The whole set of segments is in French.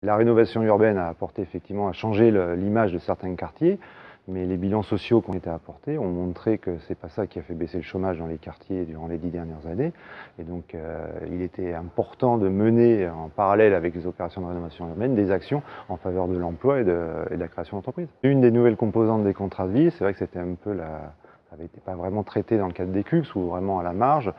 La rénovation urbaine a apporté effectivement, a changé l'image de certains quartiers, mais les bilans sociaux qui ont été apportés ont montré que c'est pas ça qui a fait baisser le chômage dans les quartiers durant les 10 dernières années. Et donc il était important de mener en parallèle avec les opérations de rénovation urbaine des actions en faveur de l'emploi et de la création d'entreprises. Une des nouvelles composantes des contrats de ville, c'est vrai que c'était un peu ça n'avait été pas vraiment traité dans le cadre des CUCS ou vraiment à la marge.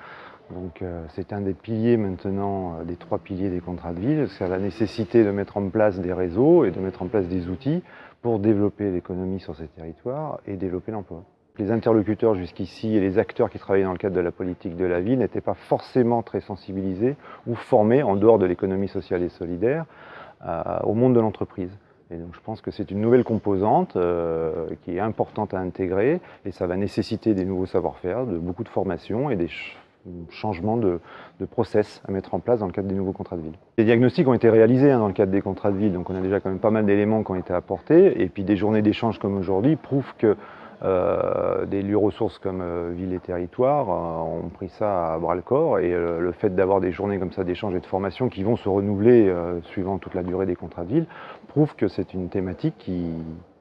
Donc c'est un des piliers maintenant, des 3 piliers des contrats de ville, c'est la nécessité de mettre en place des réseaux et de mettre en place des outils pour développer l'économie sur ces territoires et développer l'emploi. Les interlocuteurs jusqu'ici et les acteurs qui travaillaient dans le cadre de la politique de la ville n'étaient pas forcément très sensibilisés ou formés, en dehors de l'économie sociale et solidaire, au monde de l'entreprise. Et donc je pense que c'est une nouvelle composante qui est importante à intégrer et ça va nécessiter des nouveaux savoir-faire, de beaucoup de formation et des changements de process à mettre en place dans le cadre des nouveaux contrats de ville. Les diagnostics ont été réalisés dans le cadre des contrats de ville, donc on a déjà quand même pas mal d'éléments qui ont été apportés, et puis des journées d'échange comme aujourd'hui prouvent que des lieux ressources comme Ville et Territoire ont pris ça à bras-le-corps, et le fait d'avoir des journées comme ça d'échange et de formation qui vont se renouveler suivant toute la durée des contrats de ville prouve que c'est une thématique qui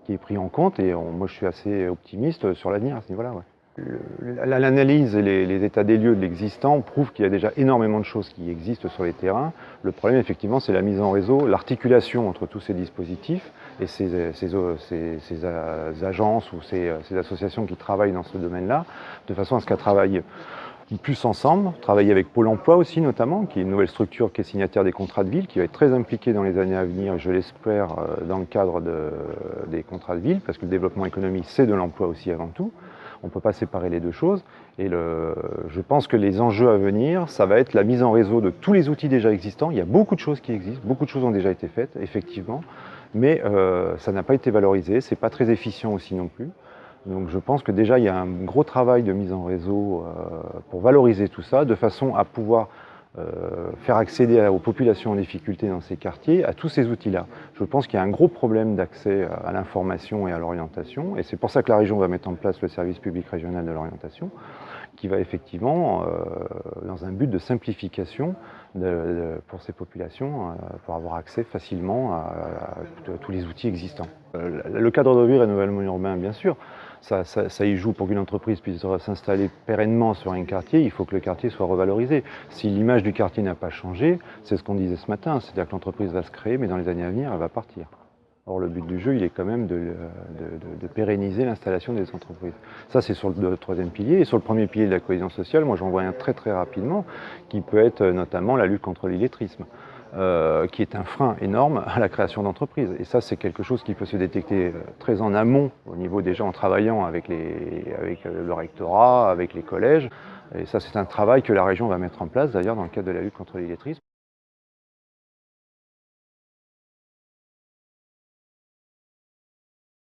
est prise en compte, et moi je suis assez optimiste sur l'avenir à ce niveau-là. Ouais. L'analyse et les états des lieux de l'existant prouvent qu'il y a déjà énormément de choses qui existent sur les terrains. Le problème, effectivement, c'est la mise en réseau, l'articulation entre tous ces dispositifs et ces agences ou ces associations qui travaillent dans ce domaine-là, de façon à ce qu'elles travaillent plus ensemble, travailler avec Pôle emploi aussi notamment, qui est une nouvelle structure qui est signataire des contrats de ville, qui va être très impliquée dans les années à venir, je l'espère, dans le cadre des contrats de ville, parce que le développement économique, c'est de l'emploi aussi avant tout. On ne peut pas séparer les deux choses. Et je pense que les enjeux à venir, ça va être la mise en réseau de tous les outils déjà existants. Il y a beaucoup de choses qui existent, beaucoup de choses ont déjà été faites, effectivement, mais ça n'a pas été valorisé, c'est pas très efficient aussi non plus. Donc je pense que déjà il y a un gros travail de mise en réseau pour valoriser tout ça, de façon à pouvoir faire accéder aux populations en difficulté dans ces quartiers à tous ces outils-là. Je pense qu'il y a un gros problème d'accès à l'information et à l'orientation, et c'est pour ça que la région va mettre en place le service public régional de l'orientation, qui va effectivement, dans un but de simplification pour ces populations, pour avoir accès facilement à tous les outils existants. Le cadre de vie, renouvellement urbain, bien sûr, ça y joue pour qu'une entreprise puisse s'installer pérennement sur un quartier. Il faut que le quartier soit revalorisé. Si l'image du quartier n'a pas changé, c'est ce qu'on disait ce matin, c'est-à-dire que l'entreprise va se créer, mais dans les années à venir, elle va partir. Or, le but du jeu, il est quand même de pérenniser l'installation des entreprises. Ça, c'est sur le 3e pilier. Et sur le 1er pilier de la cohésion sociale, moi j'en vois un très très rapidement, qui peut être notamment la lutte contre l'illettrisme, qui est un frein énorme à la création d'entreprises. Et ça, c'est quelque chose qui peut se détecter très en amont, au niveau des gens en travaillant avec le rectorat, avec les collèges. Et ça, c'est un travail que la région va mettre en place, d'ailleurs, dans le cadre de la lutte contre l'illettrisme.